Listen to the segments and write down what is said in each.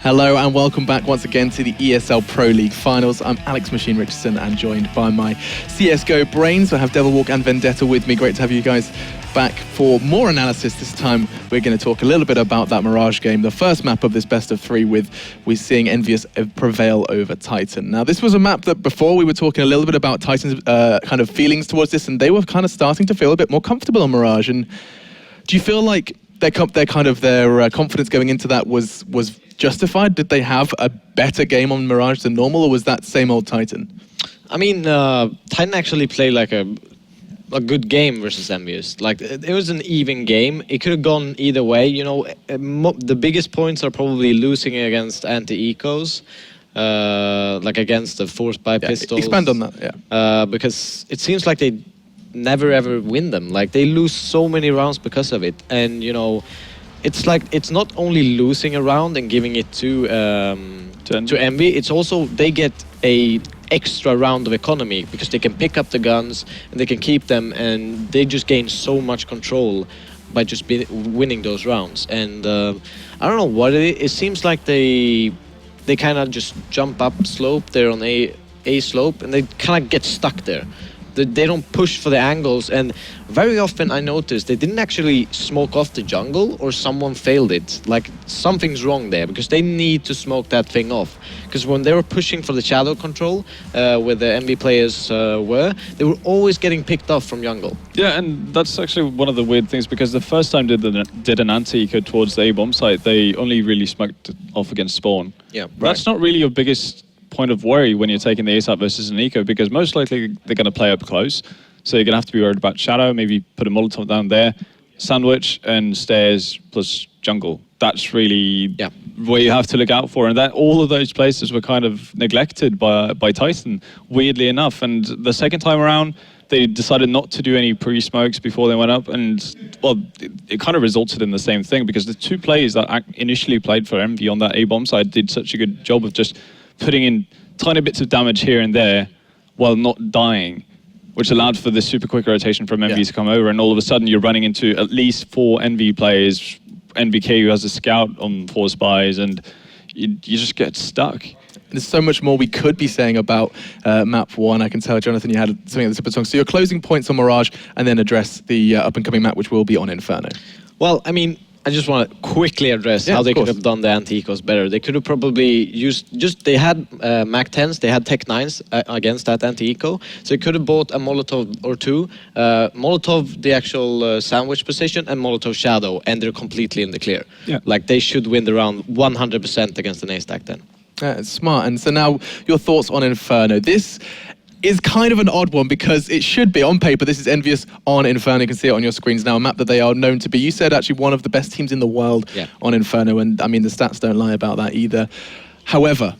Hello and welcome back once again to the ESL Pro League finals. I'm Alex Machine Richardson and joined by my CSGO brains. I have Devilwalk and Vendetta with me. Great to have you guys back for more analysis. This time we're going to talk a little bit about that Mirage game, the first map of this best of three, with we're seeing enVyUS prevail over Titan. Now this was a map that before we were talking a little bit about Titan's kind of feelings towards this, and they were kind of starting to feel a bit more comfortable on Mirage. And do you feel like their confidence going into that was justified? Did they have a better game on Mirage than normal, or was that same old Titan? I mean, Titan actually played like a good game versus enVyUS. Like, it was an even game. It could have gone either way. You know, the biggest points are probably losing against anti-ecos, like against the forced by pistols. Expand on that, yeah. Because it seems like they never ever win them. Like, they lose so many rounds because of it. And, you know, it's like, it's not only losing a round and giving it to envy, it's also they get a extra round of economy because they can pick up the guns and they can keep them, and they just gain so much control by just winning those rounds. And I don't know what it is. It seems like they kind of just jump up slope. They're on a slope and they kind of get stuck there. They don't push for the angles, and very often I noticed they didn't actually smoke off the jungle, or someone failed it. Like, something's wrong there, because they need to smoke that thing off. Because when they were pushing for the shadow control, where the envy players they were always getting picked off from jungle. Yeah, and that's actually one of the weird things, because the first time did an anti-eco towards the A-bomb site, they only really smoked off against spawn. Yeah, right. That's not really your biggest point of worry when you're taking the A site versus an eco, because most likely they're going to play up close. So you're going to have to be worried about shadow, maybe put a Molotov down there, sandwich, and stairs plus jungle. That's really where you have to look out for. And that all of those places were kind of neglected by Titan, weirdly enough. And the second time around, they decided not to do any pre-smokes before they went up, and well, it kind of resulted in the same thing, because the two players that initially played for envy on that A-bomb side did such a good job of just putting in tiny bits of damage here and there while not dying, which allowed for this super quick rotation from envy to come over, and all of a sudden you're running into at least 4 envy players, NBK who has a scout on 4 spies, and you just get stuck. There's so much more we could be saying about map 1. I can tell, Jonathan, you had something at the tip of the tongue. So your closing points on Mirage, and then address the up-and-coming map, which will be on Inferno. Well, I mean, I just want to quickly address how they could have done the anti-ecos better. They could have probably used, they had Mac 10s, they had Tech 9s against that anti-eco. So they could have bought a Molotov or 2, Molotov the actual sandwich position, and Molotov shadow, and they're completely in the clear. Yeah. Like, they should win the round 100% against an A-stack then. It's smart. And so now your thoughts on Inferno. This is kind of an odd one, because it should be, on paper, this is enVyUS on Inferno. You can see it on your screens now, a map that they are known to be. You said actually one of the best teams in the world on Inferno, and I mean, the stats don't lie about that either. However,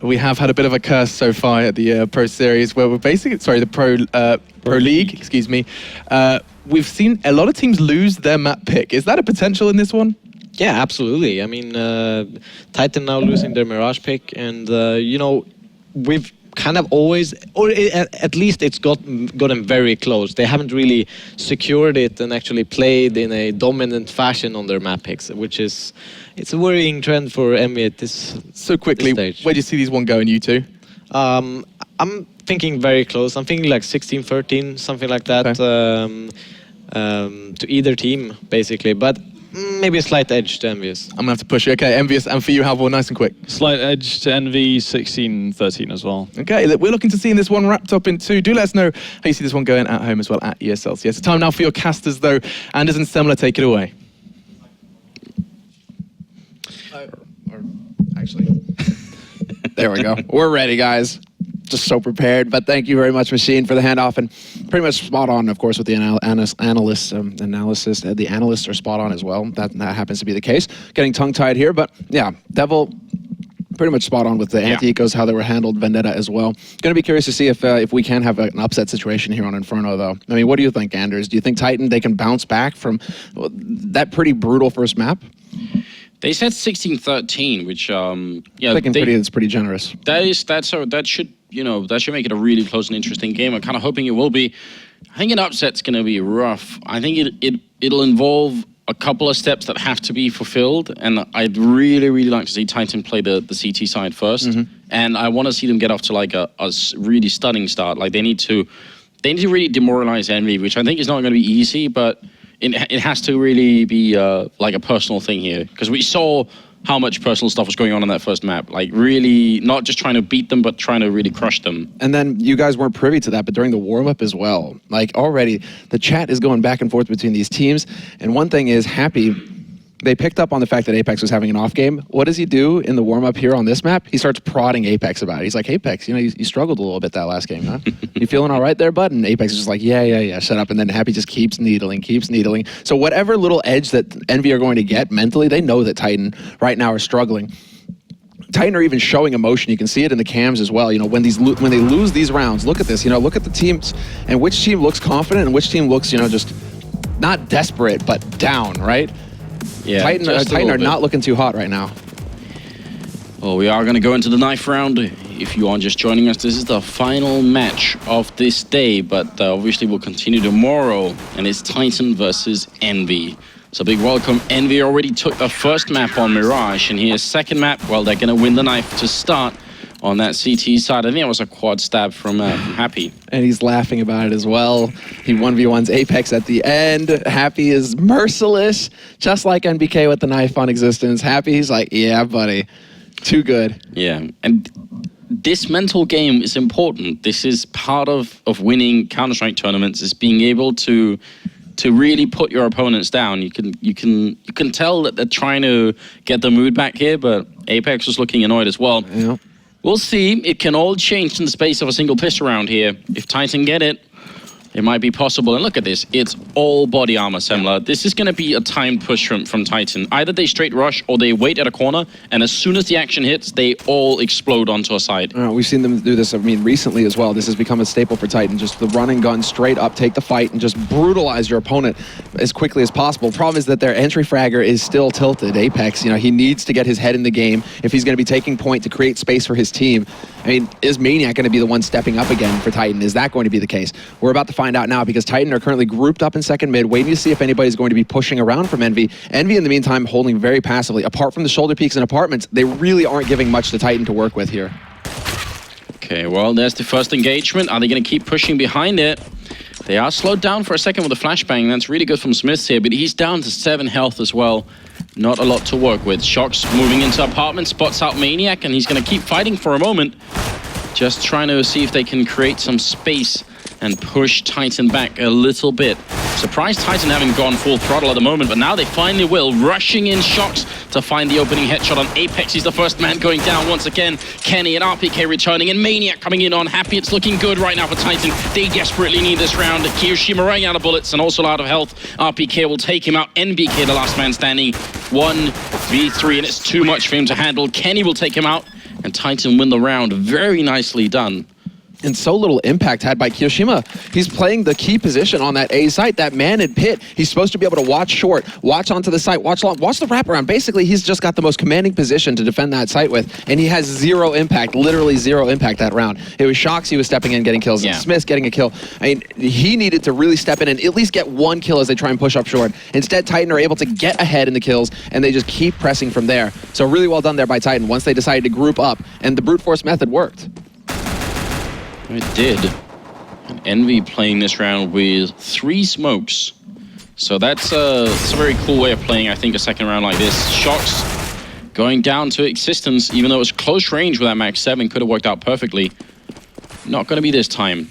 we have had a bit of a curse so far at the Pro Series, where we're basically, sorry, the Pro League, excuse me. We've seen a lot of teams lose their map pick. Is that a potential in this one? Yeah, absolutely. I mean, Titan now losing their Mirage pick, and you know, we've kind of always, or at least it's gotten very close. They haven't really secured it and actually played in a dominant fashion on their map picks, which is, it's a worrying trend for envy at this So quickly, where do you see these one going, you two? I'm thinking very close. I'm thinking like 16-13, something like that, to either team, basically. But maybe a slight edge to enVyUS. I'm going to have to push you. Okay, enVyUS, and for you, Halvor, nice and quick. Slight edge to envy, 16-13 as well. Okay, we're looking to seeing this one wrapped up in 2. Do let us know how you see this one going at home as well at ESL. So, yes, time now for your casters, though. Anders and Semler, take it away. Actually, there we go. We're ready, guys. Just so prepared, but thank you very much, Machine, for the handoff, and pretty much spot on, of course, with the analysts. The analysts are spot on as well. That happens to be the case. Getting tongue-tied here, but yeah, Devil, pretty much spot on with the anti-ecos, how they were handled, Vendetta as well. Going to be curious to see if we can have an upset situation here on Inferno, though. I mean, what do you think, Anders? Do you think Titan, they can bounce back from that pretty brutal first map? They said 16-13, which yeah, that's pretty generous. That should, you know, that should make it a really close and interesting game. I'm kind of hoping it will be. I think an upset's going to be rough. I think it'll involve a couple of steps that have to be fulfilled, and I'd really, really like to see Titan play the CT side first, and I want to see them get off to like a really stunning start. Like they need to really demoralize enVy, which I think is not going to be easy, but it has to really be like a personal thing here, because we saw how much personal stuff was going on that first map. Like really not just trying to beat them, but trying to really crush them. And then you guys weren't privy to that, but during the warm-up as well, like already the chat is going back and forth between these teams. And one thing is, Happy, they picked up on the fact that Apex was having an off game. What does he do in the warm-up here on this map? He starts prodding Apex about it. He's like, Apex, you know, you struggled a little bit that last game, huh? You feeling all right there, bud? And Apex is just like, yeah, shut up. And then Happy just keeps needling. So whatever little edge that enVy are going to get mentally, they know that Titan right now are struggling. Titan are even showing emotion. You can see it in the cams as well. You know, when they lose these rounds, look at this. You know, look at the teams and which team looks confident and which team looks, you know, just not desperate, but down, right? Yeah, Titan are not looking too hot right now. Well, we are going to go into the knife round. If you are just joining us, this is the final match of this day, but obviously we'll continue tomorrow, and it's Titan versus enVy. So big welcome. enVy already took the first map on Mirage, and here's second map. Well, they're going to win the knife to start on that CT side. I think it was a quad stab from Happy. And he's laughing about it as well. He 1v1s Apex at the end. Happy is merciless, just like NBK with the knife on existence. Happy, he's like, yeah, buddy, too good. Yeah, and this mental game is important. This is part of winning Counter-Strike tournaments, is being able to really put your opponents down. You can tell that they're trying to get the mood back here, but Apex was looking annoyed as well. Yeah. We'll see. It can all change in the space of a single pistol round here. If Titan get it, it might be possible. And look at this. It's all body armor, Semler. This is going to be a timed push from Titan. Either they straight rush or they wait at a corner, and as soon as the action hits, they all explode onto a side. We've seen them do this, I mean, recently as well. This has become a staple for Titan. Just the run and gun, straight up, take the fight, and just brutalize your opponent as quickly as possible. The problem is that their entry fragger is still tilted. Apex, you know, he needs to get his head in the game if he's going to be taking point to create space for his team. I mean, is Maniac going to be the one stepping up again for Titan? Is that going to be the case? We're about to find out now, because Titan are currently grouped up in second mid, waiting to see if anybody's going to be pushing around from enVy. enVy, in the meantime, holding very passively. Apart from the shoulder peaks and apartments, they really aren't giving much to Titan to work with here. Okay, well, there's the first engagement. Are they going to keep pushing behind it? They are slowed down for a second with a flashbang. That's really good from Smiths here, but he's down to 7 health as well. Not a lot to work with. Shox moving into apartment, spots out Maniac, and he's going to keep fighting for a moment. Just trying to see if they can create some space and push Titan back a little bit. Surprised Titan having gone full throttle at the moment, but now they finally will. Rushing in Shox to find the opening headshot on Apex. He's the first man going down once again. Kenny and RPK returning, and Maniac coming in on Happy. It's looking good right now for Titan. They desperately need this round. Kiyoshima running out of bullets and also out of health. RPK will take him out. NBK, the last man standing. 1v3, and it's too much for him to handle. Kenny will take him out, and Titan win the round. Very nicely done. And so little impact had by Kiyoshima. He's playing the key position on that A site, that man in pit. He's supposed to be able to watch short, watch onto the site, watch long, watch the wraparound. Basically, he's just got the most commanding position to defend that site with, and he has zero impact, literally zero impact that round. It was Shox, he was stepping in, getting kills, and Smith getting a kill. I mean, he needed to really step in and at least get one kill as they try and push up short. Instead, Titan are able to get ahead in the kills, and they just keep pressing from there. So really well done there by Titan once they decided to group up, and the brute force method worked. It did. And enVy playing this round with 3 smokes. So that's a very cool way of playing, I think, a second round like this. Shox going down to existence, even though it was close range with that Max 7, could have worked out perfectly. Not going to be this time.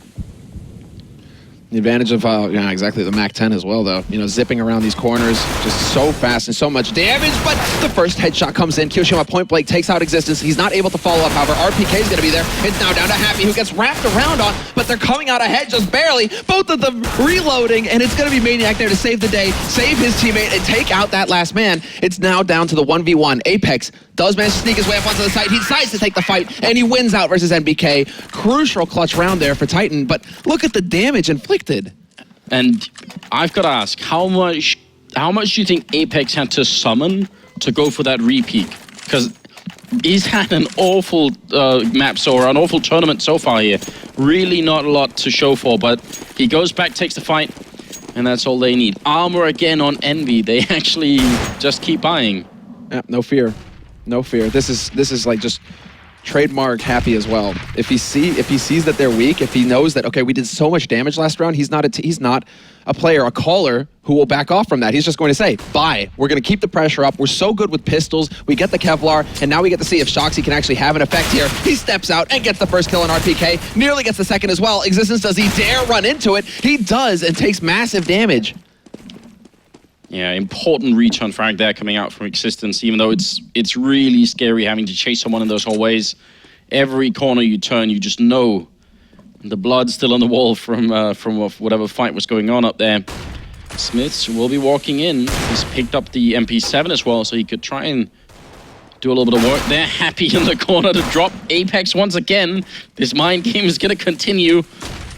The advantage of, yeah, exactly, the Mac 10 as well, though. You know, zipping around these corners, just so fast and so much damage, but the first headshot comes in. Kiyoshima point blank takes out existence. He's not able to follow up, however. RPK is going to be there. It's now down to Happy, who gets wrapped around on, but they're coming out ahead just barely. Both of them reloading, and it's going to be Maniac there to save the day, save his teammate, and take out that last man. It's now down to the 1v1. Apex does manage to sneak his way up onto the site. He decides to take the fight, and he wins out versus NBK. Crucial clutch round there for Titan, but look at the damage inflicted. And I've got to ask, how much do you think Apex had to summon to go for that repeat? Because he's had an awful an awful tournament so far here. Really not a lot to show for, but he goes back, takes the fight. And that's all they need. Armor again on envy. They actually just keep buying. Yeah, no fear. No fear. This is like just trademark happy as well. If he sees that they're weak, if he knows that, okay, we did so much damage last round, he's not a player, a caller who will back off from that. He's just going to say, bye. We're going to keep the pressure up. We're so good with pistols. We get the Kevlar, and now we get to see if Shoxy can actually have an effect here. He steps out and gets the first kill on RPK. Nearly gets the second as well. Existence, does he dare run into it? He does, and takes massive damage. Yeah, important return frag there coming out from Existence, even though it's really scary having to chase someone in those hallways. Every corner you turn, you just know the blood's still on the wall from whatever fight was going on up there. Smiths will be walking in. He's picked up the MP7 as well, so he could try and do a little bit of work there. Happy in the corner to drop Apex once again. This mind game is going to continue.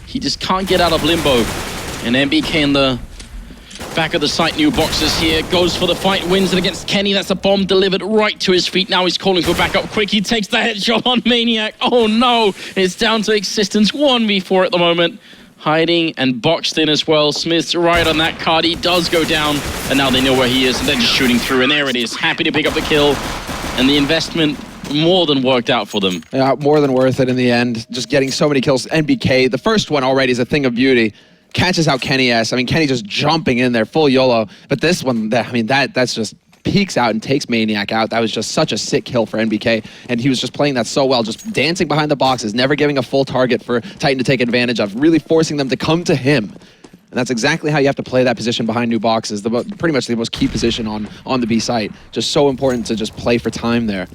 He just can't get out of limbo. And MBK in the back of the site, new boxes here, goes for the fight, wins it against Kenny. That's a bomb delivered right to his feet. Now he's calling for backup quick. He takes the headshot on Maniac. Oh no, it's down to Existence 1v4 at the moment. Hiding and boxed in as well. Smith's right on that card. He does go down, and now they know where he is, and they're just shooting through, and there it is. Happy to pick up the kill, and the investment more than worked out for them. Yeah, more than worth it in the end. Just getting so many kills. NBK, the first one already is a thing of beauty. Catches out Kenny S. I mean, Kenny just jumping in there, full YOLO. But this one, that's just peeks out and takes Maniac out. That was just such a sick kill for NBK. And he was just playing that so well, just dancing behind the boxes, never giving a full target for Titan to take advantage of, really forcing them to come to him. And that's exactly how you have to play that position behind new boxes. Pretty much the most key position on the B site. Just so important to just play for time there.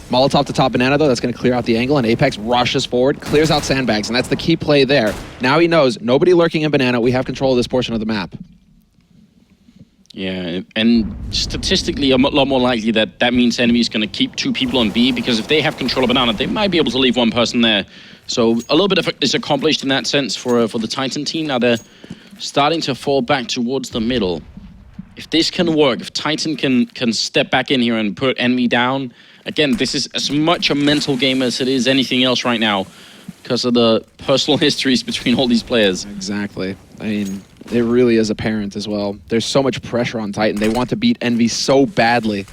Molotov to top Banana, though, that's going to clear out the angle, and Apex rushes forward, clears out sandbags, and that's the key play there. Now he knows, nobody lurking in Banana, we have control of this portion of the map. Yeah, and statistically, a lot more likely that means enemy's going to keep 2 people on B, because if they have control of Banana, they might be able to leave 1 person there. So a little bit of is accomplished in that sense for the Titan team. Now they're starting to fall back towards the middle. If this can work, if Titan can step back in here and put enemy down, again, this is as much a mental game as it is anything else right now, because of the personal histories between all these players. Exactly. I mean, it really is apparent as well. There's so much pressure on Titan. They want to beat Envy so badly.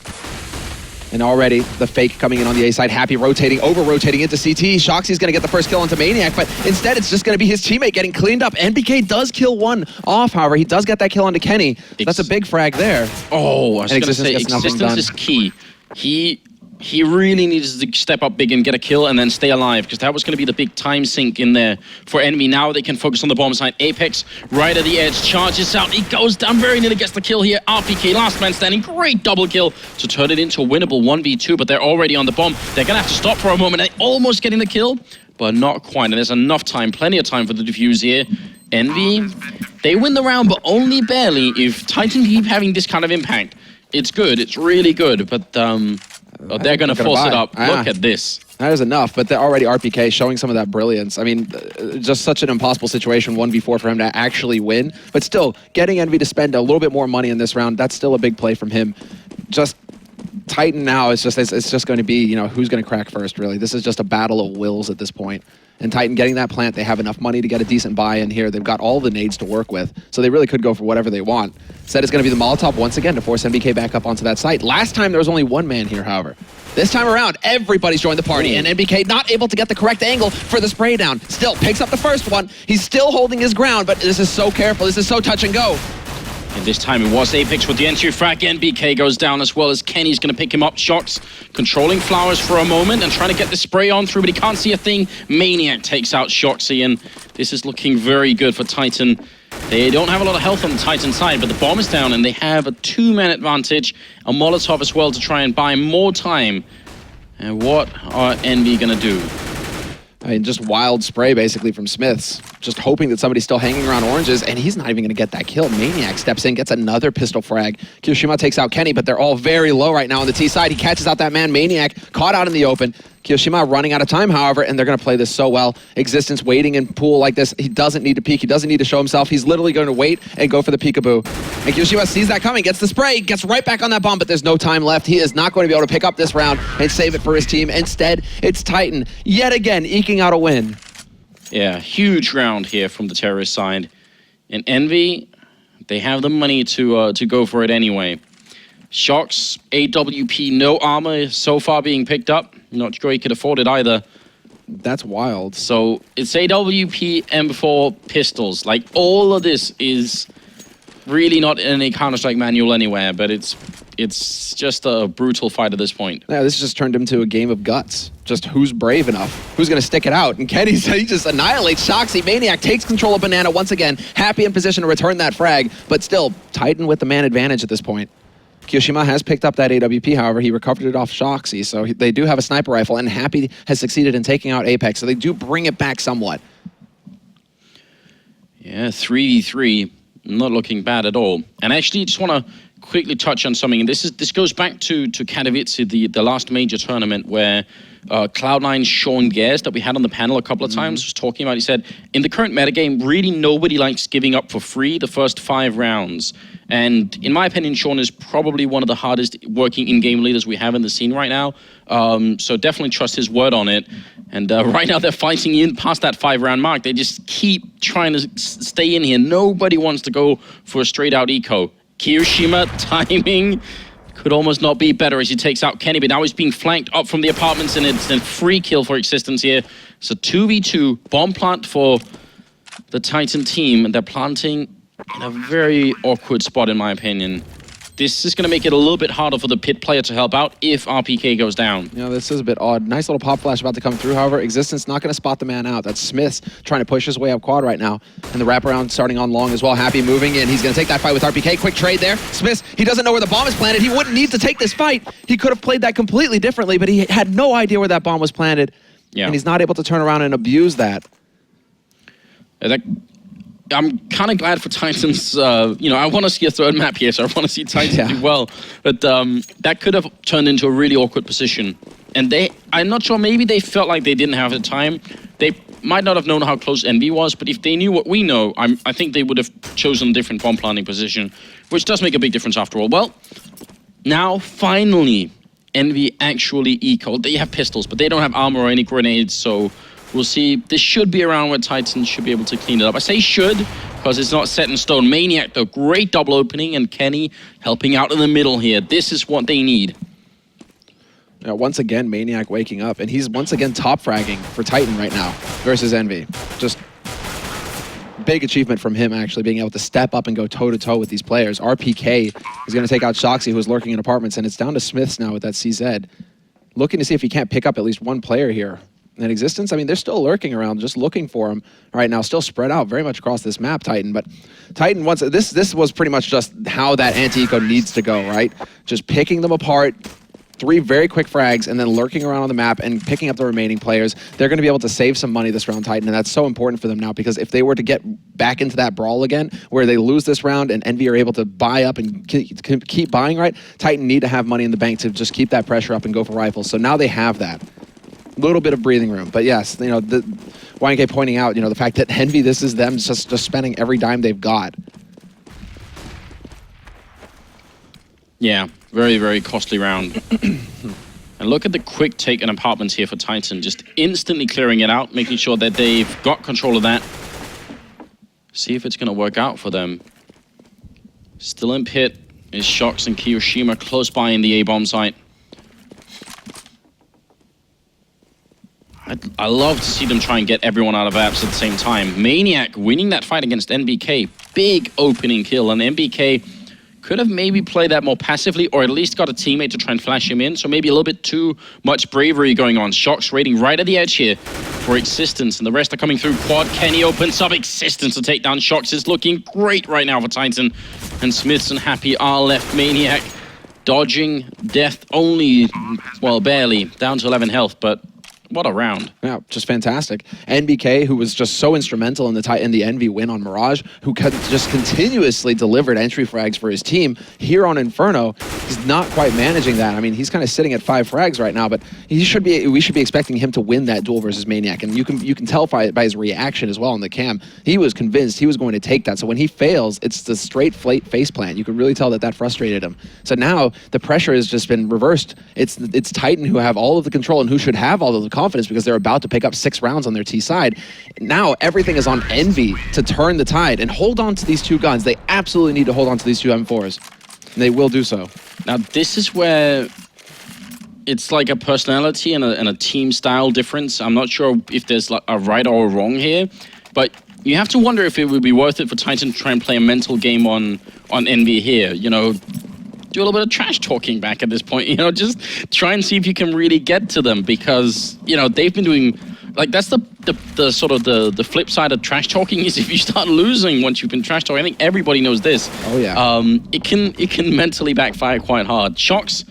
And already, the fake coming in on the A side, Happy rotating, over-rotating into CT. Shoxy's going to get the first kill onto Maniac, but instead it's just going to be his teammate getting cleaned up. NBK does kill 1 off, however. He does get that kill onto Kenny. So that's a big frag there. Oh, I was going to say, Existence is key. He really needs to step up big and get a kill and then stay alive, because that was going to be the big time sink in there for enemy. Now they can focus on the bomb side. Apex right at the edge, charges out. He goes down, very nearly gets the kill here. RPK, last man standing, great double kill to turn it into a winnable 1v2, but they're already on the bomb. They're going to have to stop for a moment. They're almost getting the kill, but not quite. And there's enough time, plenty of time for the defuse here. Envy, they win the round, but only barely. If Titan keep having this kind of impact, it's good. It's really good, but they're going to force it up. Look at this. That is enough, but they're already RPK showing some of that brilliance. I mean, just such an impossible situation, 1v4 for him to actually win. But still, getting Envy to spend a little bit more money in this round, that's still a big play from him. Just Titan now, it's just going to be, you know, who's going to crack first, really. This is just a battle of wills at this point. And Titan getting that plant, they have enough money to get a decent buy-in here. They've got all the nades to work with, so they really could go for whatever they want. Instead, it's going to be the Molotov once again to force NBK back up onto that site. Last time, there was only 1 man here, however. This time around, everybody's joined the party, and NBK not able to get the correct angle for the spray down. Still picks up the first one. He's still holding his ground, but this is so careful. This is so touch and go. And this time it was Apex with the entry frag. NBK goes down as well as Kenny's going to pick him up. Shox controlling Flowers for a moment and trying to get the spray on through, but he can't see a thing. Maniac takes out Shoxy, and this is looking very good for Titan. They don't have a lot of health on the Titan side, but the bomb is down and they have a 2-man advantage. A Molotov as well to try and buy more time. And what are Envy going to do? I mean, just wild spray, basically, from Smiths. Just hoping that somebody's still hanging around oranges, and he's not even going to get that kill. Maniac steps in, gets another pistol frag. Kiyoshima takes out Kenny, but they're all very low right now on the T side. He catches out that man, Maniac, caught out in the open. Kiyoshima running out of time, however, and they're going to play this so well. Existence waiting in pool like this. He doesn't need to peek. He doesn't need to show himself. He's literally going to wait and go for the peekaboo. And Kiyoshima sees that coming, gets the spray, gets right back on that bomb, but there's no time left. He is not going to be able to pick up this round and save it for his team. Instead, it's Titan, yet again, eking out a win. Yeah, huge round here from the terrorist side. And Envy, They have the money to go for it anyway. Shox, AWP, no armor so far being picked up. Not sure he could afford it either. That's wild. So it's AWP, M4, pistols. Like, all of this is really not in a Counter-Strike manual anywhere, but it's just a brutal fight at this point. Yeah, this just turned into a game of guts. Just who's brave enough, who's going to stick it out. And Kenny, he just annihilates Shoxy. Maniac takes control of Banana once again. Happy in position to return that frag, but still Titan with the man advantage at this point. Kiyoshima has picked up that AWP, however, he recovered it off Shoxy, so they do have a sniper rifle, and Happy has succeeded in taking out Apex, so they do bring it back somewhat. Yeah, 3v3, not looking bad at all. And actually, just want to quickly touch on something, and this goes back to Katowice, the last major tournament where Cloud9's Sean Gares that we had on the panel a couple of times was talking about. He said, in the current metagame, really nobody likes giving up for free the first 5 rounds. And in my opinion, Sean is probably one of the hardest working in-game leaders we have in the scene right now. So definitely trust his word on it. And right now they're fighting in past that 5-round mark. They just keep trying to stay in here. Nobody wants to go for a straight-out eco. Kiyoshima timing could almost not be better as he takes out Kenny, but now he's being flanked up from the apartments, and it's a free kill for Existence here. So 2v2, bomb plant for the Titan team, and they're planting in a very awkward spot, in my opinion. This is going to make it a little bit harder for the pit player to help out if RPK goes down. You know, this is a bit odd. Nice little pop flash about to come through. However, Existence not going to spot the man out. That's Smith's trying to push his way up quad right now. And the wraparound starting on long as well. Happy moving in. He's going to take that fight with RPK. Quick trade there. Smith, he doesn't know where the bomb is planted. He wouldn't need to take this fight. He could have played that completely differently, but he had no idea where that bomb was planted. Yeah. And he's not able to turn around and abuse that. I'm kind of glad for Titans. You know, I want to see a third map here, so I want to see Titans do well. But that could have turned into a really awkward position. And I'm not sure, maybe they felt like they didn't have the time. They might not have known how close enVy was, but if they knew what we know, I think they would have chosen a different bomb planting position, which does make a big difference after all. Well, now finally, enVy actually eco. They have pistols, but they don't have armor or any grenades, so we'll see. This should be around where Titans should be able to clean it up. I say should, because it's not set in stone. Maniac, though, great double opening, and Kenny helping out in the middle here. This is what they need. Once again, Maniac waking up, and he's once again top fragging for Titan right now versus enVy. Just big achievement from him, actually, being able to step up and go toe-to-toe with these players. RPK is going to take out Shoxy, who is lurking in apartments, and it's down to Smiths now with that CZ. Looking to see if he can't pick up at least one player here. In Existence, I mean, they're still lurking around, just looking for him right now, still spread out very much across this map, Titan. But Titan, once this was pretty much just how that anti-eco needs to go, right? Just picking them apart, 3 very quick frags, and then lurking around on the map and picking up the remaining players. They're going to be able to save some money this round, Titan, and that's so important for them now, because if they were to get back into that brawl again, where they lose this round and enVy are able to buy up and keep buying, right, Titan need to have money in the bank to just keep that pressure up and go for rifles. So now they have that. Little bit of breathing room, but yes, you know, the YNK pointing out, you know, the fact that enVy, this is them just spending every dime they've got. Yeah, very, very costly round. And look at the quick take in apartments here for Titan, just instantly clearing it out, making sure that they've got control of that. See if it's going to work out for them. Still in pit is Shox and Kiyoshima close by in the A-bomb site. I love to see them try and get everyone out of apps at the same time. Maniac winning that fight against NBK. Big opening kill, and NBK could have maybe played that more passively, or at least got a teammate to try and flash him in. So maybe a little bit too much bravery going on. Shox raiding right at the edge here for Existence, and the rest are coming through quad. Kenny opens up. Existence to take down Shox is looking great right now for Titan. And Smiths and Happy are left. Maniac dodging death only, well, barely, down to 11 health, but what a round. Yeah, just fantastic. NBK, who was just so instrumental in the enVy win on Mirage, who just continuously delivered entry frags for his team. Here on Inferno, he's not quite managing that. I mean, he's kind of sitting at 5 frags right now, but we should be expecting him to win that duel versus Maniac. And you can tell by his reaction as well in the cam. He was convinced he was going to take that. So when he fails, it's the straight face plant. You can really tell that frustrated him. So now the pressure has just been reversed. It's Titan who have all of the control and who should have all of the confidence because they're about to pick up 6 rounds on their T side. Now everything is on Envy to turn the tide and hold on to these 2 guns. They absolutely need to hold on to these 2 M4s. And they will do so. Now this is where it's like a personality and a team style difference. I'm not sure if there's like a right or a wrong here, but you have to wonder if it would be worth it for Titan to try and play a mental game on Envy here. You know, do a little bit of trash talking back at this point. You know, just try and see if you can really get to them because, you know, they've been doing, like, that's the sort of the flip side of trash talking is if you start losing once you've been trash talking. I think everybody knows this. Oh yeah. It can mentally backfire quite hard. Shox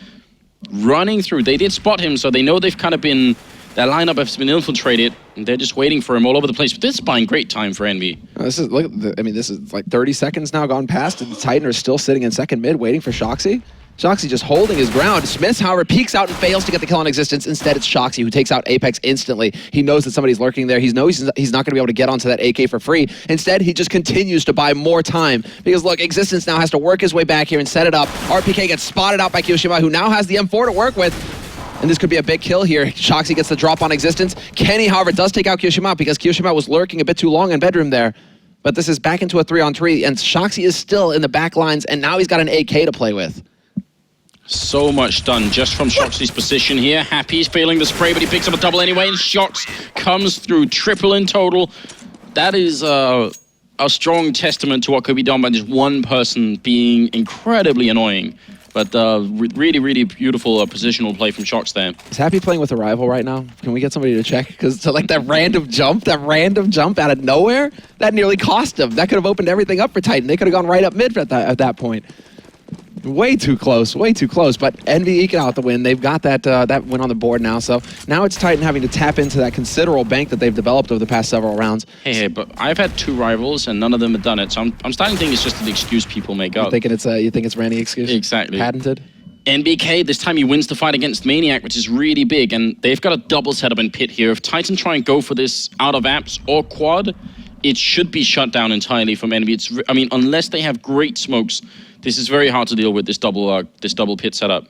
running through. They did spot him, so they know they've kind of been, their lineup has been infiltrated, and they're just waiting for him all over the place. But this is buying great time for Envy. This is, look, I mean, this is like 30 seconds now gone past, and the Titan are still sitting in second mid waiting for Shoxy. Shoxy just holding his ground. Smith, however, peeks out and fails to get the kill on Existence. Instead, it's Shoxy who takes out Apex instantly. He knows that somebody's lurking there. He knows he's not going to be able to get onto that AK for free. Instead, he just continues to buy more time. Because, look, Existence now has to work his way back here and set it up. RPK gets spotted out by kioShiMa, who now has the M4 to work with. And this could be a big kill here. Shoxy gets the drop on Existence. Kenny, however, does take out kioShiMa because kioShiMa was lurking a bit too long in bedroom there. But this is back into a 3-on-3, and Shoxy is still in the back lines, and now he's got an AK to play with. So much done just from Shoxy's position here. Happy's failing the spray, but he picks up a double anyway, and Shox comes through, triple in total. That is a strong testament to what could be done by just one person being incredibly annoying. But really, really beautiful positional play from Shox there. Is Happy playing with a rival right now? Can we get somebody to check? Because like that random jump out of nowhere, that nearly cost him. That could have opened everything up for Titan. They could have gone right up mid at that point. Way too close, but Envy eking out the win. They've got that win on the board now, so now it's Titan having to tap into that considerable bank that they've developed over the past several rounds. Hey, but I've had 2 rivals and none of them have done it, so I'm starting to think it's just an excuse people make up. You think it's Randy excuse? Exactly. Patented? NBK, this time he wins the fight against Maniac, which is really big, and they've got a double setup in pit here. If Titan try and go for this out of apps or quad, it should be shut down entirely from Envy. I mean, unless they have great smokes, this is very hard to deal with, this double pit setup.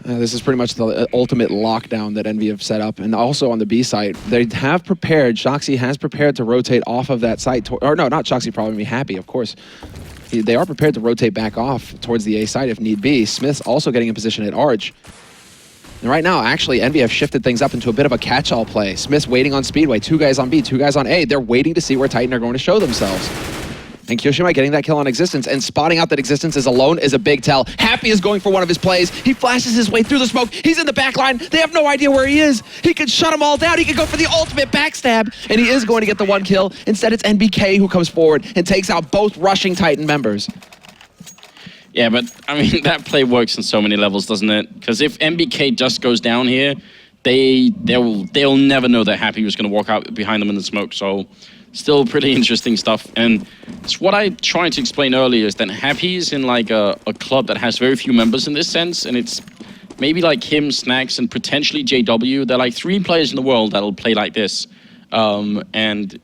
This is pretty much the ultimate lockdown that Envy have set up. And also on the B site, they have prepared, Shoxy has prepared to rotate off of that site. Or no, not Shoxy, probably Happy, of course. They are prepared to rotate back off towards the A site if need be. Smith's also getting in position at Arch. And right now, actually, Envy have shifted things up into a bit of a catch-all play. Smith's waiting on Speedway, 2 guys on B, 2 guys on A. They're waiting to see where Titan are going to show themselves. And kioShiMa getting that kill on Existence and spotting out that Existence is alone is a big tell. Happy is going for one of his plays. He flashes his way through the smoke. He's in the back line. They have no idea where he is. He could shut them all down. He could go for the ultimate backstab. And he is going to get the 1 kill. Instead, it's NBK who comes forward and takes out both rushing Titan members. Yeah, but I mean, that play works on so many levels, doesn't it? Because if NBK just goes down here, they'll never know that Happy was going to walk out behind them in the smoke. So still pretty interesting stuff. And it's what I tried to explain earlier is that Happy's in like a club that has very few members in this sense. And it's maybe like him, Snacks, and potentially JW. They're like 3 players in the world that'll play like this. And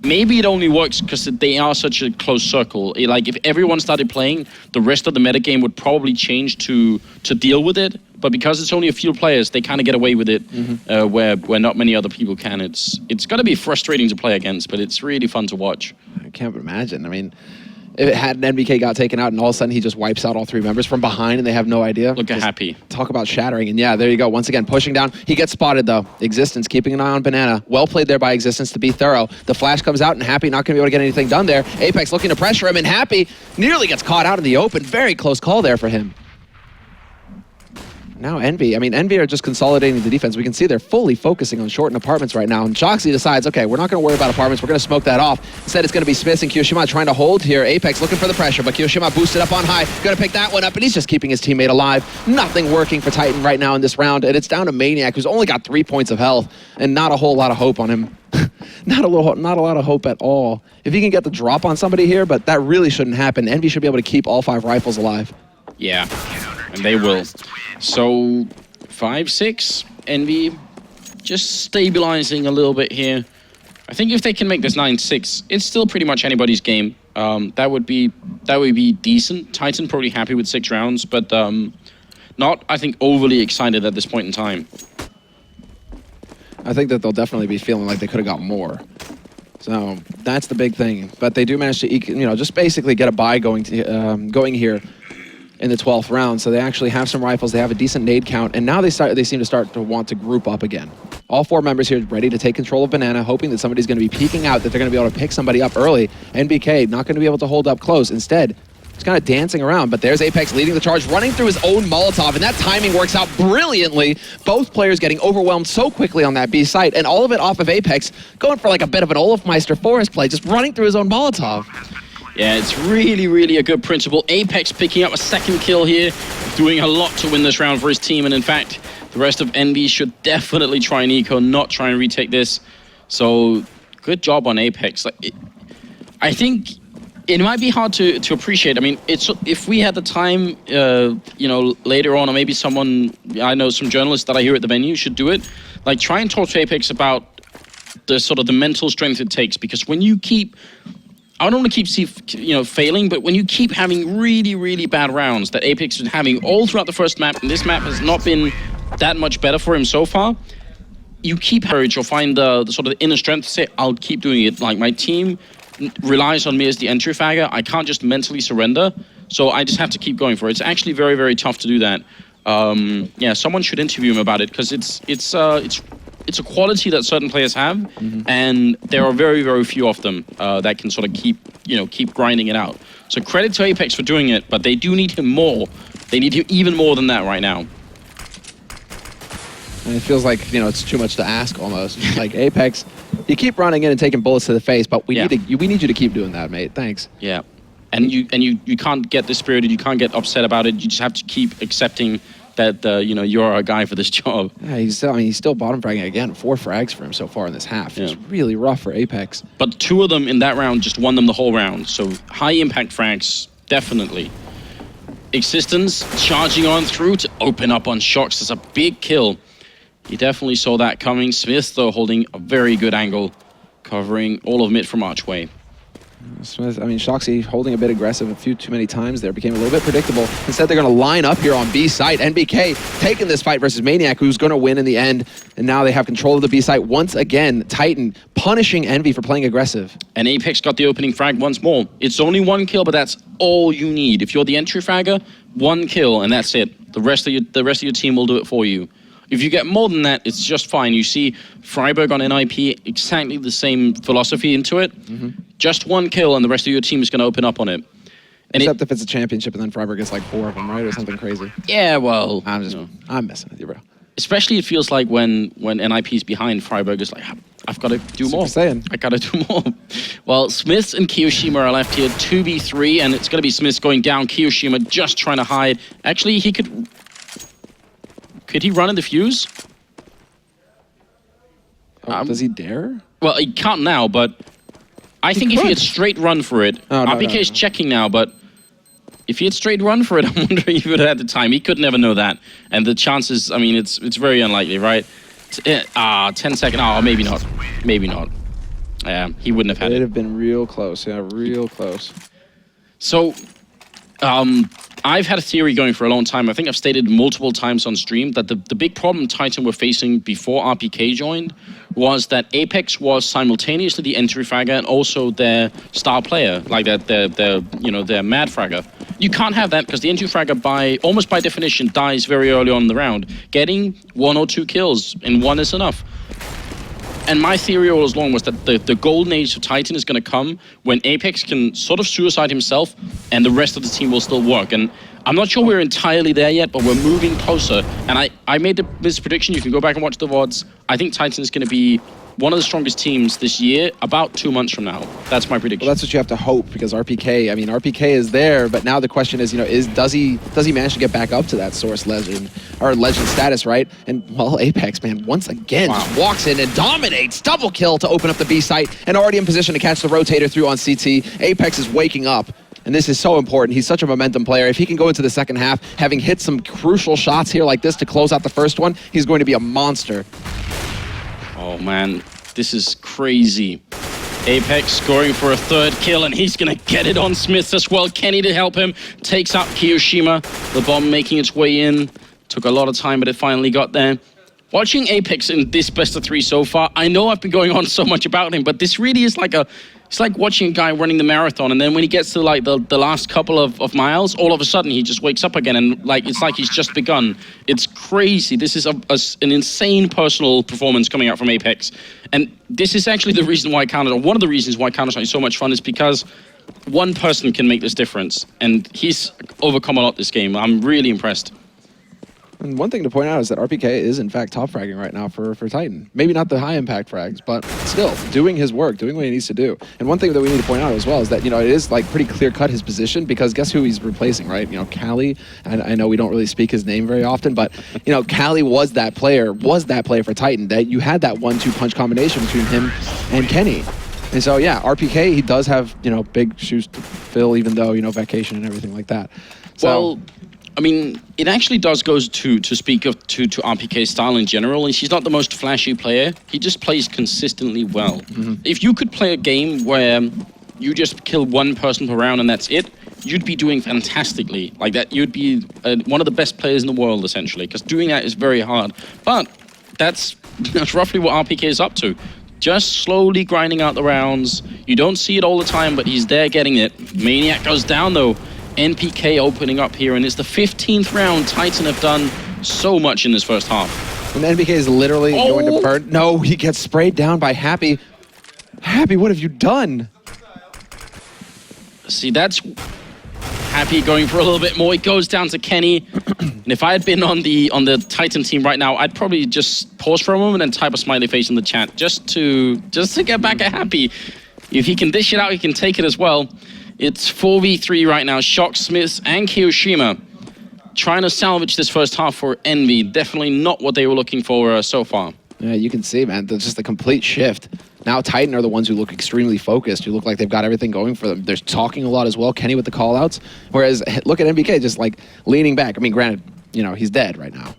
maybe it only works because they are such a close circle. Like if everyone started playing, the rest of the metagame would probably change to deal with it. But because it's only a few players, they kind of get away with it, where not many other people can. It's going to be frustrating to play against, but it's really fun to watch. I can't imagine. I mean, if it had an NBK got taken out and all of a sudden he just wipes out all 3 members from behind and they have no idea. Look at Happy. Talk about shattering. And yeah, there you go. Once again, pushing down. He gets spotted though. Existence keeping an eye on Banana. Well played there by Existence to be thorough. The flash comes out and Happy not going to be able to get anything done there. Apex looking to pressure him and Happy nearly gets caught out in the open. Very close call there for him. Now Envy, Envy are just consolidating the defense. We can see they're fully focusing on short and apartments right now. And Shoxy decides, okay, we're not going to worry about apartments. We're going to smoke that off. Instead, it's going to be Smith and kioShiMa trying to hold here. Apex looking for the pressure, but kioShiMa boosted up on high. Going to pick that one up, and he's just keeping his teammate alive. Nothing working for Titan right now in this round, and it's down to Maniac, who's only got 3 points of health, and not a whole lot of hope on him. Not a lot of hope at all. If he can get the drop on somebody here, but that really shouldn't happen. Envy should be able to keep all 5 rifles alive. Yeah, and they will. So 5-6, Envy just stabilizing a little bit here. I think if they can make this 9-6, it's still pretty much anybody's game. That would be decent. Titan probably happy with 6 rounds, but not, I think, overly excited at this point in time. I think that they'll definitely be feeling like they could have got more. So that's the big thing. But they do manage to, just basically get a bye going here in the 12th round. So they actually have some rifles. They have a decent nade count, and now they seem to start to want to group up again. All 4 members here ready to take control of Banana, hoping that somebody's going to be peeking out, that they're going to be able to pick somebody up early. NBK not going to be able to hold up close. Instead, he's kind of dancing around, but there's Apex leading the charge, running through his own Molotov, and that timing works out brilliantly. Both players getting overwhelmed so quickly on that B site, and all of it off of Apex, going for like a bit of an Olafmeister Forest play, just running through his own Molotov. Yeah, it's really, really a good principle. Apex picking up a 2nd kill here, doing a lot to win this round for his team, and in fact, the rest of enVy should definitely try and eco, not try and retake this. So, good job on Apex. I think it might be hard to appreciate. I mean, if we had the time, later on, or maybe someone, I know some journalists that I hear at the venue should do it, like try and talk to Apex about the sort of the mental strength it takes, because when you keep, I don't want to keep failing, but when you keep having really, really bad rounds that Apex has been having all throughout the first map, and this map has not been that much better for him so far, you keep courage or find the sort of inner strength to say, I'll keep doing it. Like, my team relies on me as the entry fragger. I can't just mentally surrender, so I just have to keep going for it. It's actually very, very tough to do that. Yeah, someone should interview him about it, because it's a quality that certain players have, and there are very, very few of them that can sort of keep grinding it out. So credit to Apex for doing it, but they do need him more. They need him even more than that right now. And it feels like, it's too much to ask almost. Like, Apex, you keep running in and taking bullets to the face, but we need you to keep doing that, mate. Thanks. Yeah. And you can't get dispirited, you can't get upset about it. You just have to keep accepting that you're a guy for this job. Yeah, he's still bottom fragging again. 4 frags for him so far in this half. It's really rough for Apex. But 2 of them in that round just won them the whole round. So high impact frags, definitely. Existence charging on through to open up on Shocks. That's a big kill. He definitely saw that coming. Smith, though, holding a very good angle, covering all of mid from Archway. Smith, Shoxy holding a bit aggressive a few too many times there, became a little bit predictable. Instead, they're going to line up here on B site. NBK taking this fight versus Maniac, who's going to win in the end. And now they have control of the B site once again. Titan punishing enVy for playing aggressive. And Apex got the opening frag once more. It's only 1 kill, but that's all you need. If you're the entry fragger, 1 kill, and that's it. The rest of your team will do it for you. If you get more than that, it's just fine. You see Freiburg on NIP, exactly the same philosophy into it. Just 1 kill, and the rest of your team is going to open up on it. And except if it's a championship, and then Freiburg gets like 4 of them, right? Or something crazy. Yeah, well... I'm messing with you, bro. Especially it feels like when NIP is behind, Freiburg is like, I've got to do more. I got to do more. Well, Smith and Kiyoshima are left here, 2v3, and it's going to be Smith going down. Kiyoshima just trying to hide. Actually, he could... Could he run in the fuse? Does he dare? Well, he can't now, but I think if he had straight run for it, RPK is checking now, but if he had straight run for it, I'm wondering if he would have had the time. He could never know that. And the chances, it's very unlikely, right? 10 seconds, maybe not. Maybe not. Yeah, he wouldn't have had it. It'd have been real close, real close. So, I've had a theory going for a long time. I think I've stated multiple times on stream that the big problem Titan were facing before RPK joined was that Apex was simultaneously the entry fragger and also their star player, like their mad fragger. You can't have that because the entry fragger, almost by definition, dies very early on in the round. Getting 1 or 2 kills in 1 is enough. And my theory all along was that the golden age of Titan is going to come when Apex can sort of suicide himself and the rest of the team will still work. And I'm not sure we're entirely there yet, but we're moving closer. And I made this prediction. You can go back and watch the VODs. I think Titan is going to be one of the strongest teams this year, about 2 months from now. That's my prediction. Well, that's what you have to hope, because RPK, RPK is there, but now the question is, does he manage to get back up to that source legend, or legend status, right? And, well, Apex, man, once again, just walks in and dominates, double kill to open up the B site, and already in position to catch the rotator through on CT. Apex is waking up, and this is so important. He's such a momentum player. If he can go into the second half, having hit some crucial shots here like this to close out the first one, he's going to be a monster. Oh man, this is crazy. Apex scoring for a 3rd kill, and he's gonna get it on Smith as well. Kenny to help him, takes out Kiyoshima. The bomb making its way in. Took a lot of time, but it finally got there. Watching Apex in this best of 3 so far, I know I've been going on so much about him, but this really is like it's like watching a guy running the marathon, and then when he gets to like the last couple of miles, all of a sudden he just wakes up again, and like it's like he's just begun. It's crazy. This is an insane personal performance coming out from Apex, and this is actually the reason why one of the reasons why Counter-Strike is so much fun is because one person can make this difference, and he's overcome a lot this game. I'm really impressed. And one thing to point out is that RPK is in fact top fragging right now for Titan. Maybe not the high impact frags, but still doing his work, doing what he needs to do. And one thing that we need to point out as well is that, you know, it is like pretty clear cut his position, because guess who he's replacing, right? You know, Cali, and I know we don't really speak his name very often, but you know, Cali was that player for Titan, that you had that 1-2 punch combination between him and Kenny. And so, yeah, RPK, he does have, you know, big shoes to fill, even though, you know, vacation and everything like that. So, well, I mean, it actually does go to speak of to RPK's style in general, and she's not the most flashy player. He just plays consistently well. If you could play a game where you just kill one person per round and that's it, you'd be doing fantastically. Like that, you'd be one of the best players in the world, essentially, because doing that is very hard. But that's roughly what RPK is up to. Just slowly grinding out the rounds. You don't see it all the time, but he's there getting it. Maniac goes down, though. NPK opening up here, and it's the 15th round. Titan have done so much in this first half. And NPK is literally going to burn. No, he gets sprayed down by Happy. Happy, what have you done? See, that's Happy going for a little bit more. He goes down to Kenny. And if I had been on the Titan team right now, I'd probably just pause for a moment and type a smiley face in the chat just to get back at Happy. If he can dish it out, he can take it as well. It's 4v3 right now. Shock, Smiths, and Kiyoshima trying to salvage this first half for enVy. Definitely not what they were looking for so far. Yeah, you can see, man, there's just a complete shift. Now Titan are the ones who look extremely focused, who look like they've got everything going for them. They're talking a lot as well, Kenny with the call-outs. Whereas, look at NBK just like leaning back. I mean, granted, you know, he's dead right now.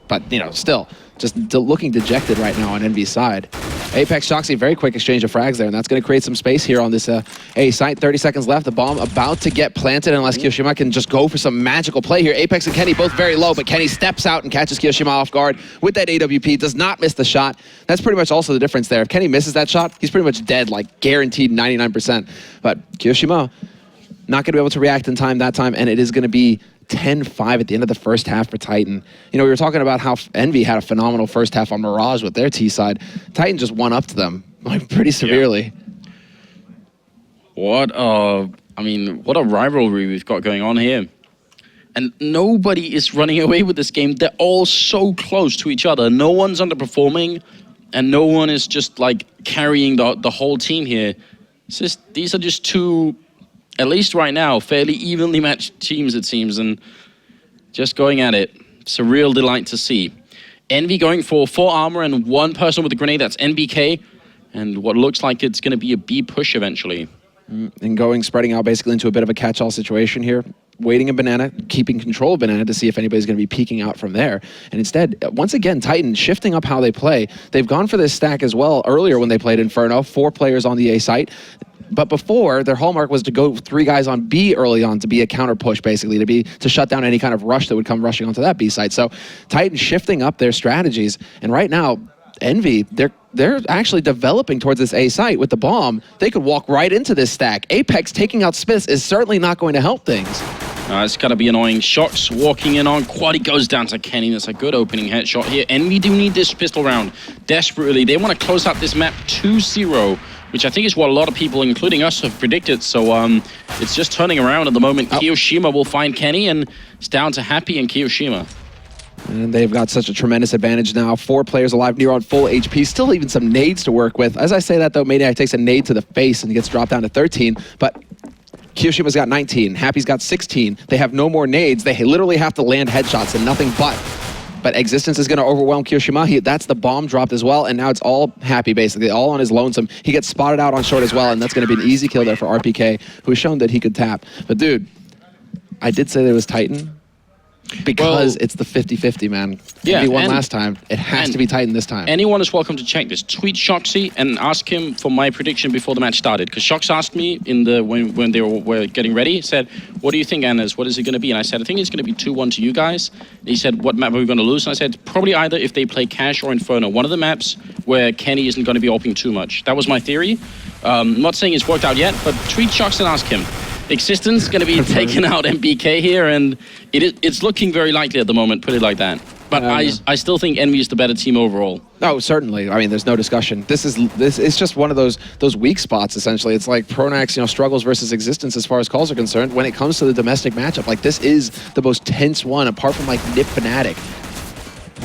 But, you know, still, just looking dejected right now on enVy's side. Apex Shoxy, very quick exchange of frags there, and that's going to create some space here on this A site. 30 seconds left, the bomb about to get planted unless Kiyoshima can just go for some magical play here. Apex and Kenny both very low, but Kenny steps out and catches Kiyoshima off guard with that AWP, does not miss the shot. That's pretty much also the difference there. If Kenny misses that shot, he's pretty much dead, like guaranteed 99%. But Kiyoshima, not going to be able to react in time that time, and it is going to be 10-5 at the end of the first half for Titan. You know, we were talking about how enVy had a phenomenal first half on Mirage with their T side. Titan just won up to them like pretty severely. Yeah. What a rivalry we've got going on here. And nobody is running away with this game. They're all so close to each other. No one's underperforming, and no one is just like carrying the whole team here. These are just two, at least right now, fairly evenly matched teams, it seems, and just going at it. It's a real delight to see. enVy going for 4 armor and 1 person with a grenade, that's NBK, and what looks like it's going to be a B push eventually. And spreading out basically into a bit of a catch-all situation here. Waiting in Banana, keeping control of Banana to see if anybody's going to be peeking out from there. And instead, once again, Titan shifting up how they play. They've gone for this stack as well earlier when they played Inferno, 4 players on the A site. But before, their hallmark was to go 3 guys on B early on to be a counter push, basically, to shut down any kind of rush that would come rushing onto that B site. So Titan shifting up their strategies. And right now, enVy, they're actually developing towards this A site with the bomb. They could walk right into this stack. Apex taking out Smiths is certainly not going to help things. It's got to be annoying. Shocks walking in on Quaddy, goes down to Kenny. That's a good opening headshot here. enVy do need this pistol round desperately. They want to close out this map 2-0, which I think is what a lot of people, including us, have predicted. So it's just turning around at the moment. Kiyoshima will find Kenny, and it's down to Happy and Kiyoshima. And they've got such a tremendous advantage now. 4 players alive, near on full HP. Still even some nades to work with. As I say that, though, Maniac takes a nade to the face and gets dropped down to 13. But Kiyoshima's got 19. Happy's got 16. They have no more nades. They literally have to land headshots and nothing but. But Existence is going to overwhelm Kiyoshima. That's the bomb dropped as well, and now it's all Happy, basically, all on his lonesome. He gets spotted out on short as well, and that's going to be an easy kill there for RPK, who's shown that he could tap. But, dude, I did say there was Titan. Because it's the 50-50, man. Yeah, He won and- last time. It has to be Titan this time. Anyone is welcome to check this. Tweet Shoxy and ask him for my prediction before the match started. Because Shox asked me when they were getting ready, said, "What do you think, Anders? What is it going to be?" And I said, "I think it's going to be 2-1 to you guys." And he said, "What map are we going to lose?" And I said, "Probably either if they play Cash or Inferno. One of the maps where Kenny isn't going to be opening too much." That was my theory. I'm not saying it's worked out yet, but tweet Shox and ask him. Existence going to be taking out MBK here, and it's looking very likely at the moment, put it like that. But I still think enVy is the better team overall. No, certainly. I mean, there's no discussion. This is just one of those weak spots, essentially. It's like Pronax, struggles versus Existence as far as calls are concerned. When it comes to the domestic matchup, like, this is the most tense one, apart from, like, Nip Fnatic.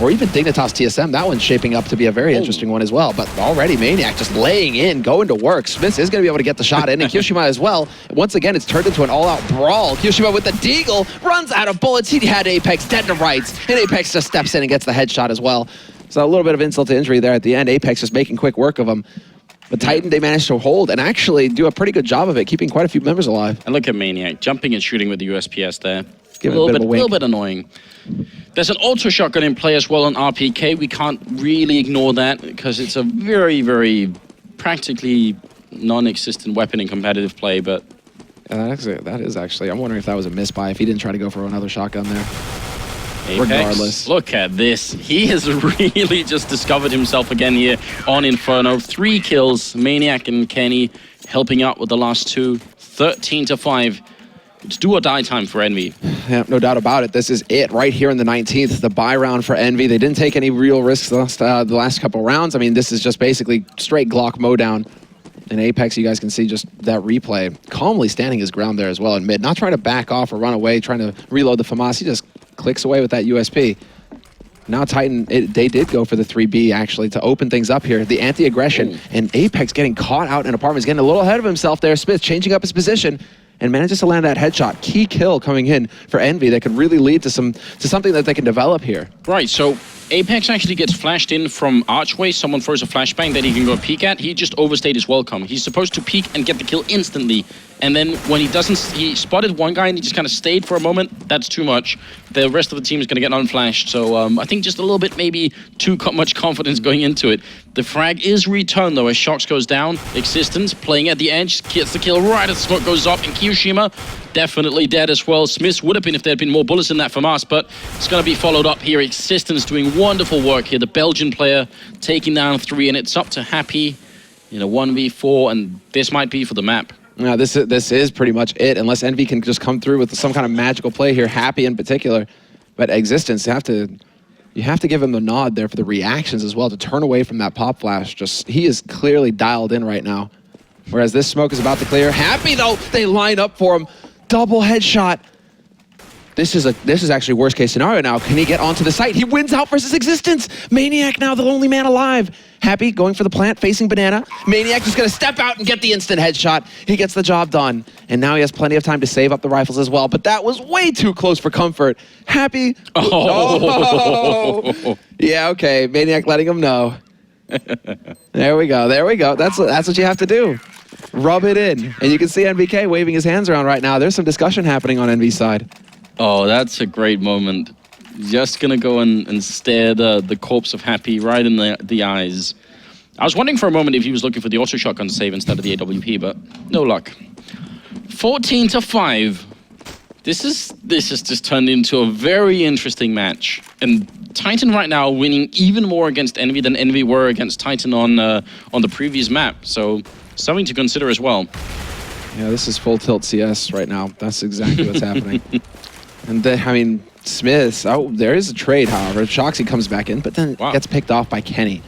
Or even Dignitas TSM, that one's shaping up to be a very interesting one as well. But already Maniac just laying in, going to work. Smith is going to be able to get the shot in, and Kyoshima as well. Once again, it's turned into an all-out brawl. Kyoshima with the deagle, runs out of bullets. He had Apex dead to rights, and Apex just steps in and gets the headshot as well. So a little bit of insult to injury there at the end. Apex just making quick work of him. But Titan, they managed to hold and actually do a pretty good job of it, keeping quite a few members alive. And look at Maniac, jumping and shooting with the USPS there. Give it a little bit annoying. There's an auto shotgun in play as well on RPK. We can't really ignore that because it's a very, very practically non-existent weapon in competitive play, but... Yeah, that is actually... I'm wondering if that was a misbuy, if he didn't try to go for another shotgun there. Apex, regardless. Look at this. He has really just discovered himself again here on Inferno. 3 kills, Maniac and Kenny helping out with the last 2. 13-5. It's do or die time for enVy. Yeah, no doubt about it. This is it right here in the 19th, the buy round for enVy. They didn't take any real risks the last couple rounds. I mean, this is just basically straight Glock mowdown. And Apex, you guys can see just that replay. Calmly standing his ground there as well in mid. Not trying to back off or run away, trying to reload the FAMAS. He just clicks away with that USP. Now Titan, they did go for the 3B actually to open things up here. The anti-aggression and Apex getting caught out in apartments, getting a little ahead of himself there. Smith changing up his position and manages to land that headshot. Key kill coming in for enVy that could really lead to something that they can develop here. Right, so Apex actually gets flashed in from Archway. Someone throws a flashbang that he can go peek at. He just overstayed his welcome. He's supposed to peek and get the kill instantly. And then when he doesn't, he spotted one guy and he just kind of stayed for a moment. That's too much. The rest of the team is going to get unflashed. So I think just a little bit, maybe too much confidence going into it. The frag is returned though as Shox goes down. Existence playing at the edge, gets the kill right as the smoke goes up. And Kyoshima definitely dead as well. Smith would have been if there had been more bullets in that FAMAS, but it's going to be followed up here. Existence doing wonderful work here. The Belgian player taking down 3, and it's up to Happy in a 1v4, and this might be for the map. Yeah, this is pretty much it, unless enVy can just come through with some kind of magical play here, Happy in particular. But Existence, you have to give him the nod there for the reactions as well, to turn away from that pop flash. Just, he is clearly dialed in right now. Whereas this smoke is about to clear. Happy though, they line up for him. Double headshot. This is actually worst case scenario now. Can he get onto the site? He wins out versus Existence. Maniac now the only man alive. Happy going for the plant, facing Banana. Maniac just gonna step out and get the instant headshot. He gets the job done. And now he has plenty of time to save up the rifles as well. But that was way too close for comfort. Happy. Oh. Yeah, okay. Maniac letting him know. There we go. There we go. That's what you have to do. Rub it in. And you can see NBK waving his hands around right now. There's some discussion happening on NV's side. Oh, that's a great moment. Just gonna go and stare the corpse of Happy right in the eyes. I was wondering for a moment if he was looking for the auto shotgun save instead of the AWP, but no luck. 14-5. This has just turned into a very interesting match. And Titan right now winning even more against enVy than enVy were against Titan on the previous map. So something to consider as well. Yeah, this is full tilt CS right now. That's exactly what's happening. And then, I mean, Smith, there is a trade, however. Shoxy comes back in, but then gets picked off by Kenny.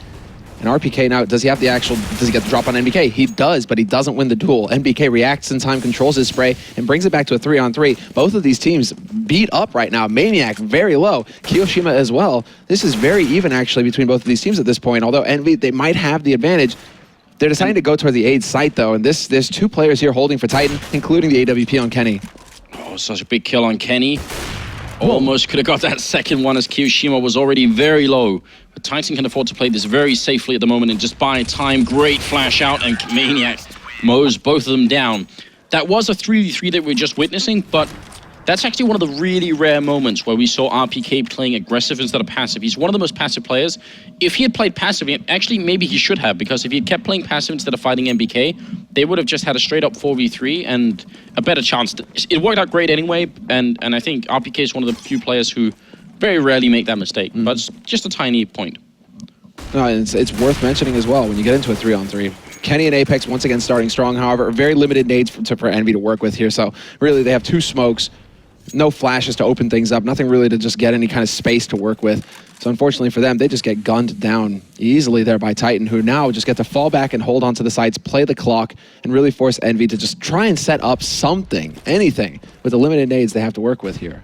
And RPK now, does he get the drop on NBK? He does, but he doesn't win the duel. NBK reacts in time, controls his spray, and brings it back to a 3-on-3. Both of these teams beat up right now. Maniac, very low. Kyoshima as well. This is very even, actually, between both of these teams at this point. Although enVy, they might have the advantage. They're deciding to go toward the aid site, though, and there's 2 players here holding for Titan, including the AWP on Kenny. Oh, such a big kill on Kenny. Almost could have got that second one as Kyoshima was already very low. But Titan can afford to play this very safely at the moment and just buy time. Great flash out, and Maniac mows both of them down. That was a 3v3 that we were just witnessing, but That's actually one of the really rare moments where we saw RPK playing aggressive instead of passive. He's one of the most passive players. If he had played passive, actually maybe he should have, because if he had kept playing passive instead of fighting MBK, they would have just had a straight up 4v3 and a better chance. It worked out great anyway, and I think RPK is one of the few players who very rarely make that mistake, but it's just a tiny point. No, it's worth mentioning as well when you get into a 3-on-3. Kenny and Apex once again starting strong, however, very limited nades for enVy to work with here. So really they have 2 smokes, no flashes to open things up, nothing really to just get any kind of space to work with. So unfortunately for them, they just get gunned down easily there by Titan, who now just get to fall back and hold onto the sites, play the clock, and really force enVy to just try and set up something, anything, with the limited nades they have to work with here.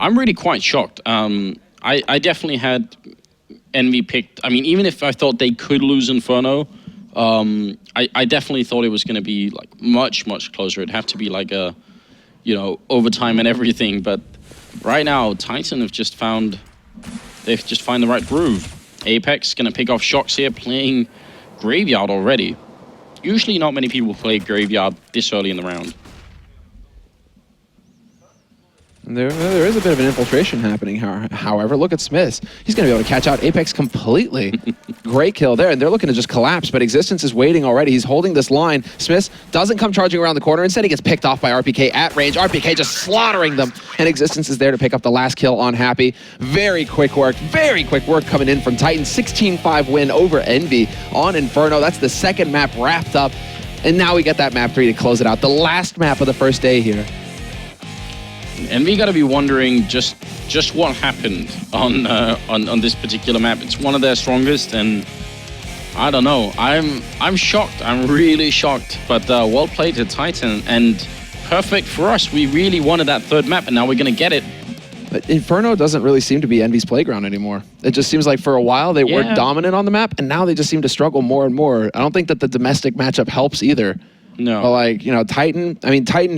I'm really quite shocked. I definitely had enVy picked. I mean, even if I thought they could lose Inferno, I definitely thought it was going to be like much closer. It'd have to be like a, you know, overtime and everything. But right now, Titan have just found the right groove. Apex going to pick off Shocks here, playing Graveyard already. Usually, not many people play Graveyard this early in the round. There is a bit of an infiltration happening, however. Look at Smith. He's going to be able to catch out Apex completely. Great kill there, and they're looking to just collapse, but Existence is waiting already. He's holding this line. Smith doesn't come charging around the corner. Instead, he gets picked off by RPK at range. RPK just slaughtering them, and Existence is there to pick up the last kill on Happy. Very quick work coming in from Titan. 16-5 win over enVy on Inferno. That's the second map wrapped up, and now we get that map 3 to close it out. The last map of the first day here. enVy got to be wondering just what happened on this particular map. It's one of their strongest, and I don't know. I'm shocked. I'm really shocked. But well played to Titan, and perfect for us. We really wanted that third map, and now we're gonna get it. But Inferno doesn't really seem to be enVy's playground anymore. It just seems like for a while they were dominant on the map, and now they just seem to struggle more and more. I don't think that the domestic matchup helps either. No. But like, you know, Titan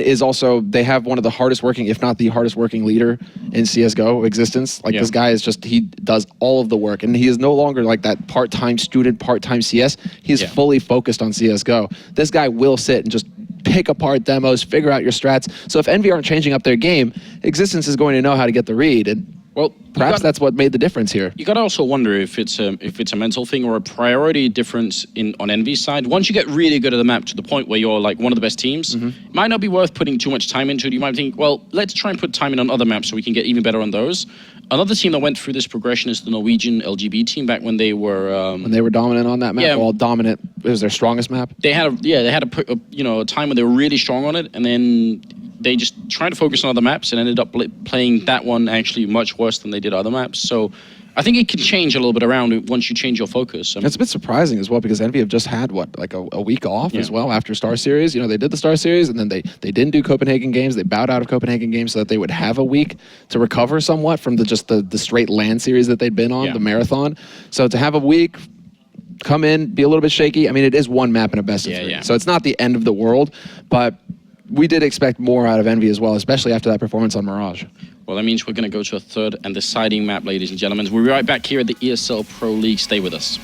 is also, they have one of the hardest working, if not the hardest working leader in CSGO existence. Like this guy is just, he does all of the work, and he is no longer like that part-time student, part-time CS. He is fully focused on CSGO. This guy will sit and just pick apart demos, figure out your strats. So if enVy aren't changing up their game, Existence is going to know how to get the read. And well, perhaps that's what made the difference here. You got to also wonder if it's a mental thing or a priority difference on enVy's side. Once you get really good at the map to the point where you're like one of the best teams, it might not be worth putting too much time into it. You might think, well, let's try and put time in on other maps so we can get even better on those. Another team that went through this progression is the Norwegian LGB team back when they were dominant on that map. Yeah. Well, dominant. It was their strongest map. They had a time when they were really strong on it, and then they just tried to focus on other maps and ended up playing that one actually much worse than they did other maps. So I think it can change a little bit around once you change your focus. It's a bit surprising as well, because enVy have just had, like a week off as well after Star Series. You know, they did the Star Series, and then they didn't do Copenhagen games. They bowed out of Copenhagen games so that they would have a week to recover somewhat from the straight LAN series that they'd been on, the marathon. So to have a week, come in, be a little bit shaky. I mean, it is one map in a best of 3. So it's not the end of the world, but we did expect more out of enVy as well, especially after that performance on Mirage. Well, that means we're going to go to a third and deciding map, ladies and gentlemen. We'll be right back here at the ESL Pro League. Stay with us.